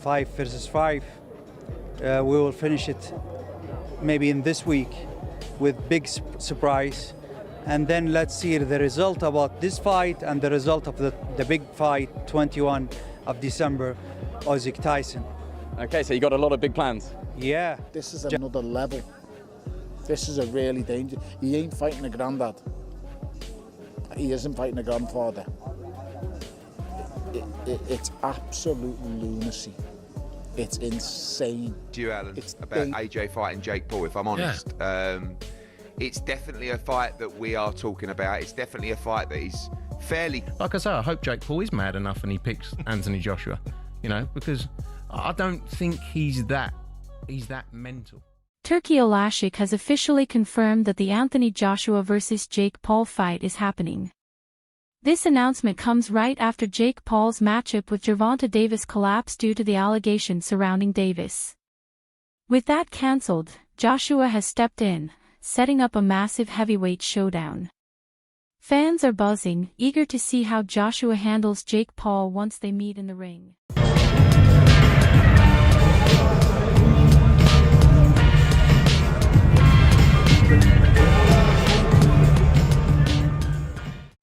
5 versus 5. We will finish it maybe in this week with big surprise. And then let's see the result about this fight and the result of the big fight, 21 of December, Usyk Tyson. Okay, so you got a lot of big plans. Yeah. This is another level. This is a really dangerous. He ain't fighting a granddad. He isn't fighting a grandfather. It's absolute lunacy. It's insane. Do you, Alan, about AJ fighting Jake Paul, if I'm honest? Yeah. It's definitely a fight that we are talking about. It's definitely a fight that is fairly... Like I say, I hope Jake Paul is mad enough and he picks Anthony Joshua, you know, because I don't think he's that mental. Turki Alashik has officially confirmed that the Anthony Joshua vs. Jake Paul fight is happening. This announcement comes right after Jake Paul's matchup with Gervonta Davis collapsed due to the allegations surrounding Davis. With that cancelled, Joshua has stepped in, setting up a massive heavyweight showdown. Fans are buzzing, eager to see how Joshua handles Jake Paul once they meet in the ring.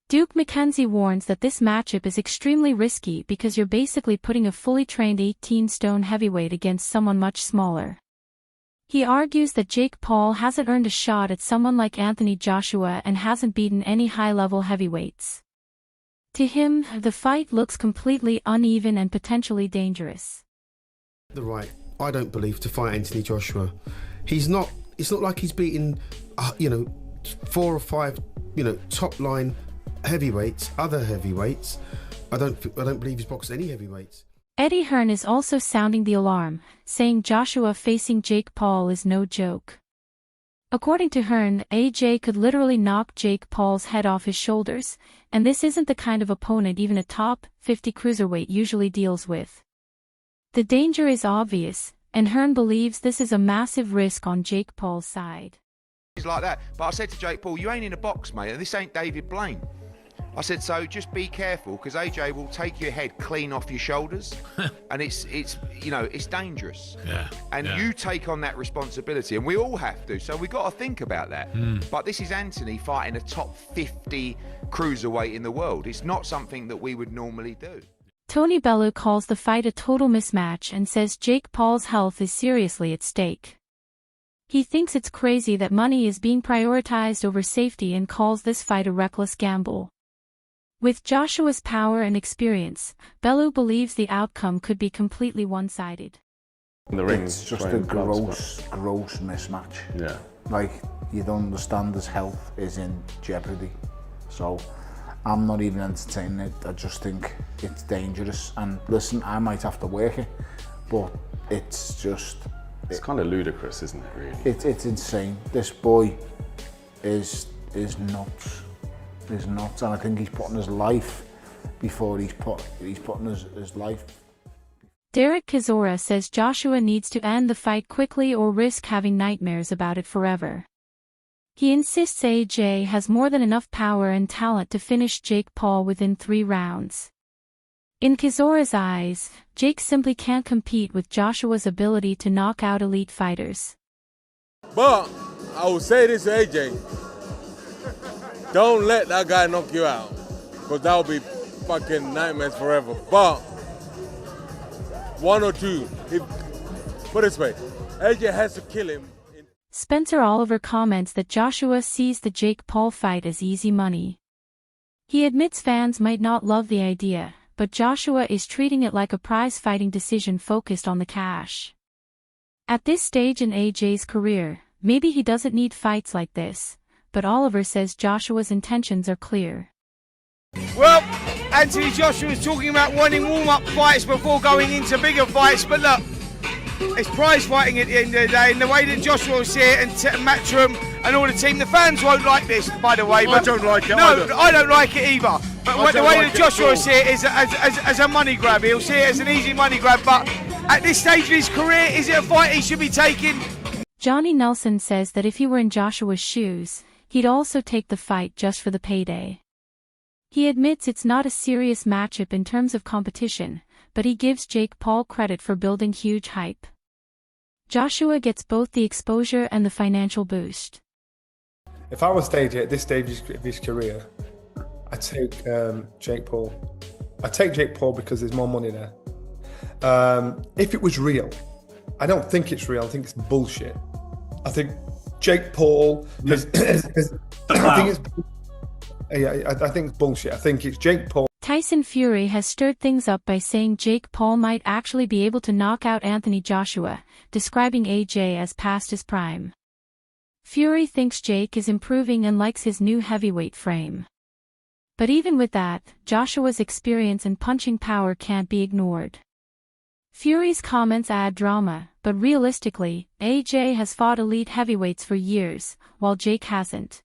Duke McKenzie warns that this matchup is extremely risky because you're basically putting a fully trained 18-stone heavyweight against someone much smaller. He argues that Jake Paul hasn't earned a shot at someone like Anthony Joshua and hasn't beaten any high-level heavyweights. To him, the fight looks completely uneven and potentially dangerous. The right, I don't believe, to fight Anthony Joshua. It's not like he's beaten, 4 or 5, top-line heavyweights, other heavyweights. I don't believe he's boxed any heavyweights. Eddie Hearn is also sounding the alarm, saying Joshua facing Jake Paul is no joke. According to Hearn, AJ could literally knock Jake Paul's head off his shoulders, and this isn't the kind of opponent even a top 50 cruiserweight usually deals with. The danger is obvious, and Hearn believes this is a massive risk on Jake Paul's side. He's like that, but I said to Jake Paul, you ain't in a box, mate, and this ain't David Blaine. I said, so just be careful, because AJ will take your head clean off your shoulders, and it's dangerous. Yeah. And you take on that responsibility, and we all have to, so we've got to think about that. But this is Anthony fighting a top 50 cruiserweight in the world. It's not something that we would normally do. Tony Bellew calls the fight a total mismatch and says Jake Paul's health is seriously at stake. He thinks it's crazy that money is being prioritized over safety and calls this fight a reckless gamble. With Joshua's power and experience, Bellew believes the outcome could be completely one-sided. It's just a gross mismatch. Yeah. Like, you don't understand his health is in jeopardy. So, I'm not even entertaining it. I just think it's dangerous. And listen, I might have to work it, but it's just... It's kind of ludicrous, isn't it, really? It's insane. This boy is nuts. Is nuts, and I think he's putting his life before he's putting his life. Derek Chisora says Joshua needs to end the fight quickly or risk having nightmares about it forever. He insists AJ has more than enough power and talent to finish Jake Paul within 3 rounds. In Chisora's eyes, Jake simply can't compete with Joshua's ability to knock out elite fighters. But I will say this to AJ. Don't let that guy knock you out, because that will be fucking nightmares forever. But 1 or 2, put it this way, AJ has to kill him. Spencer Oliver comments that Joshua sees the Jake Paul fight as easy money. He admits fans might not love the idea, but Joshua is treating it like a prize-fighting decision focused on the cash. At this stage in AJ's career, maybe he doesn't need fights like this. But Oliver says Joshua's intentions are clear. Well, Anthony Joshua is talking about wanting warm-up fights before going into bigger fights, but look, it's prize fighting at the end of the day, and the way that Joshua will see it, and Matchroom and all the team, the fans won't like this, by the way. I don't like it No, either. I don't like it either. But the way that Joshua will see it is as a money grab. He'll see it as an easy money grab, but at this stage of his career, is it a fight he should be taking? Johnny Nelson says that if he were in Joshua's shoes, he'd also take the fight just for the payday. He admits it's not a serious matchup in terms of competition, but he gives Jake Paul credit for building huge hype. Joshua gets both the exposure and the financial boost. If I was AJ at this stage of his career, I'd take Jake Paul. I'd take Jake Paul because there's more money there. If it was real, I don't think it's real. I think it's bullshit. I think Jake Paul I think it's bullshit. I think it's Jake Paul. Tyson Fury has stirred things up by saying Jake Paul might actually be able to knock out Anthony Joshua, describing AJ as past his prime. Fury thinks Jake is improving and likes his new heavyweight frame. But even with that, Joshua's experience and punching power can't be ignored. Fury's comments add drama, but realistically, AJ has fought elite heavyweights for years, while Jake hasn't.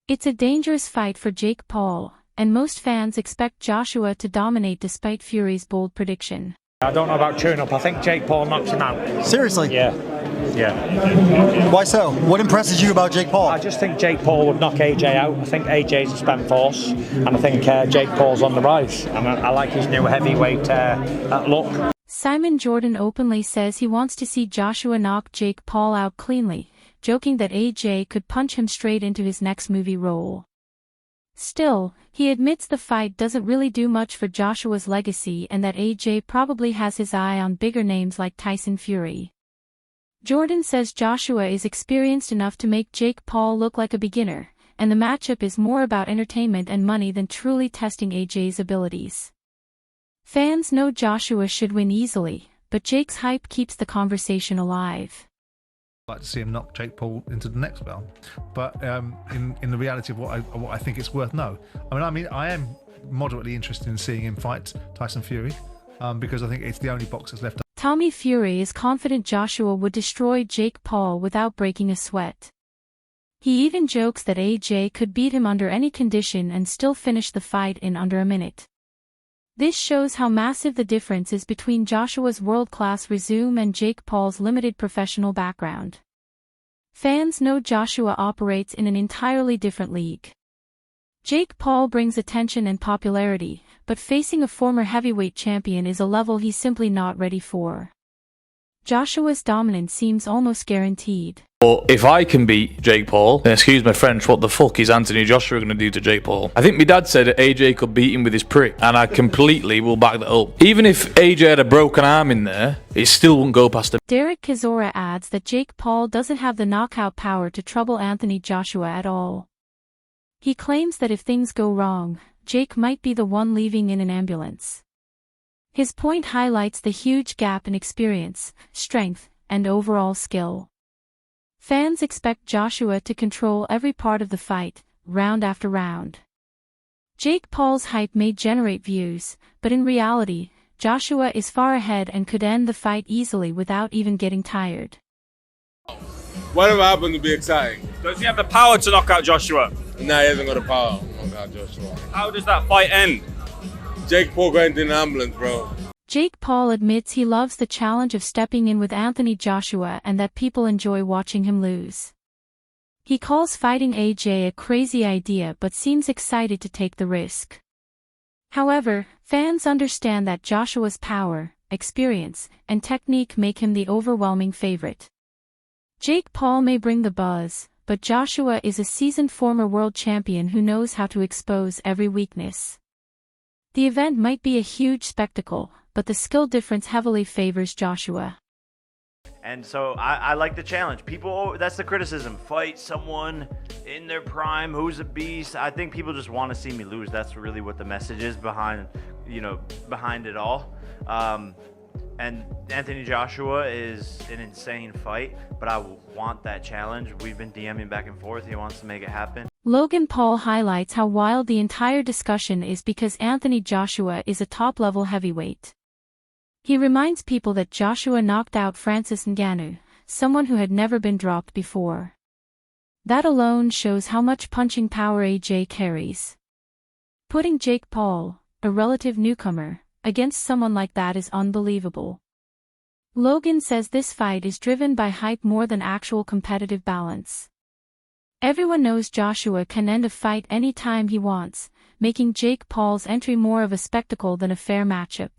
It's a dangerous fight for Jake Paul, and most fans expect Joshua to dominate despite Fury's bold prediction. I don't know about chewing up. I think Jake Paul knocks him out. Seriously? Yeah. Why so? What impresses you about Jake Paul? I just think Jake Paul would knock AJ out. I think AJ's a spent force, and I think Jake Paul's on the rise. I like his new heavyweight look. Simon Jordan openly says he wants to see Joshua knock Jake Paul out cleanly, joking that AJ could punch him straight into his next movie role. Still, he admits the fight doesn't really do much for Joshua's legacy and that AJ probably has his eye on bigger names like Tyson Fury. Jordan says Joshua is experienced enough to make Jake Paul look like a beginner, and the matchup is more about entertainment and money than truly testing AJ's abilities. Fans know Joshua should win easily, but Jake's hype keeps the conversation alive. I'd like to see him knock Jake Paul into the next round, but in the reality of what I think it's worth, no. I mean, I am moderately interested in seeing him fight Tyson Fury, because I think it's the only boxer left. Tommy Fury is confident Joshua would destroy Jake Paul without breaking a sweat. He even jokes that AJ could beat him under any condition and still finish the fight in under a minute. This shows how massive the difference is between Joshua's world-class resume and Jake Paul's limited professional background. Fans know Joshua operates in an entirely different league. Jake Paul brings attention and popularity, but facing a former heavyweight champion is a level he's simply not ready for. Joshua's dominance seems almost guaranteed. But if I can beat Jake Paul, then excuse my French, what the fuck is Anthony Joshua going to do to Jake Paul? I think my dad said that AJ could beat him with his prick, and I completely will back that up. Even if AJ had a broken arm in there, it still wouldn't go past him. Derek Kizora adds that Jake Paul doesn't have the knockout power to trouble Anthony Joshua at all. He claims that if things go wrong, Jake might be the one leaving in an ambulance. His point highlights the huge gap in experience, strength, and overall skill. Fans expect Joshua to control every part of the fight, round after round. Jake Paul's hype may generate views, but in reality, Joshua is far ahead and could end the fight easily without even getting tired. Whatever happens will be exciting. Does he have the power to knock out Joshua? Nah, he hasn't got the power to knock out Joshua. How does that fight end? Jake Paul going to an ambulance, bro. Jake Paul admits he loves the challenge of stepping in with Anthony Joshua and that people enjoy watching him lose. He calls fighting AJ a crazy idea but seems excited to take the risk. However, fans understand that Joshua's power, experience, and technique make him the overwhelming favorite. Jake Paul may bring the buzz, but Joshua is a seasoned former world champion who knows how to expose every weakness. The event might be a huge spectacle, but the skill difference heavily favors Joshua. And so I like the challenge. People, that's the criticism. Fight someone in their prime who's a beast. I think people just want to see me lose. That's really what the message is behind it all. And Anthony Joshua is an insane fight, but I want that challenge. We've been DMing back and forth. He wants to make it happen. Logan Paul highlights how wild the entire discussion is because Anthony Joshua is a top-level heavyweight. He reminds people that Joshua knocked out Francis Ngannou, someone who had never been dropped before. That alone shows how much punching power AJ carries. Putting Jake Paul, a relative newcomer, against someone like that is unbelievable. Logan says this fight is driven by hype more than actual competitive balance. Everyone knows Joshua can end a fight any time he wants, making Jake Paul's entry more of a spectacle than a fair matchup.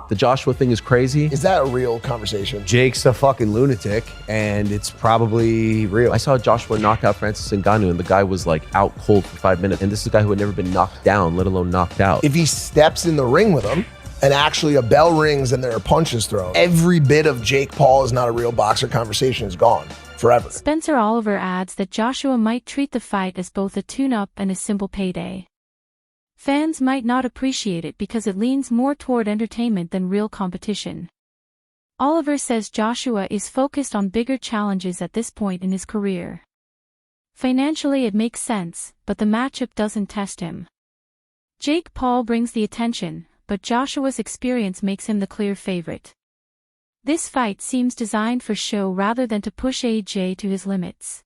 The Joshua thing is crazy. Is that a real conversation? Jake's a fucking lunatic, and it's probably real. I saw Joshua knock out Francis Ngannou, and the guy was like out cold for 5 minutes. And this is a guy who had never been knocked down, let alone knocked out. If he steps in the ring with him, and actually a bell rings and there are punches thrown, every bit of Jake Paul is not a real boxer conversation is gone forever. Spencer Oliver adds that Joshua might treat the fight as both a tune-up and a simple payday. Fans might not appreciate it because it leans more toward entertainment than real competition. Oliver says Joshua is focused on bigger challenges at this point in his career. Financially it makes sense, but the matchup doesn't test him. Jake Paul brings the attention, but Joshua's experience makes him the clear favorite. This fight seems designed for show rather than to push AJ to his limits.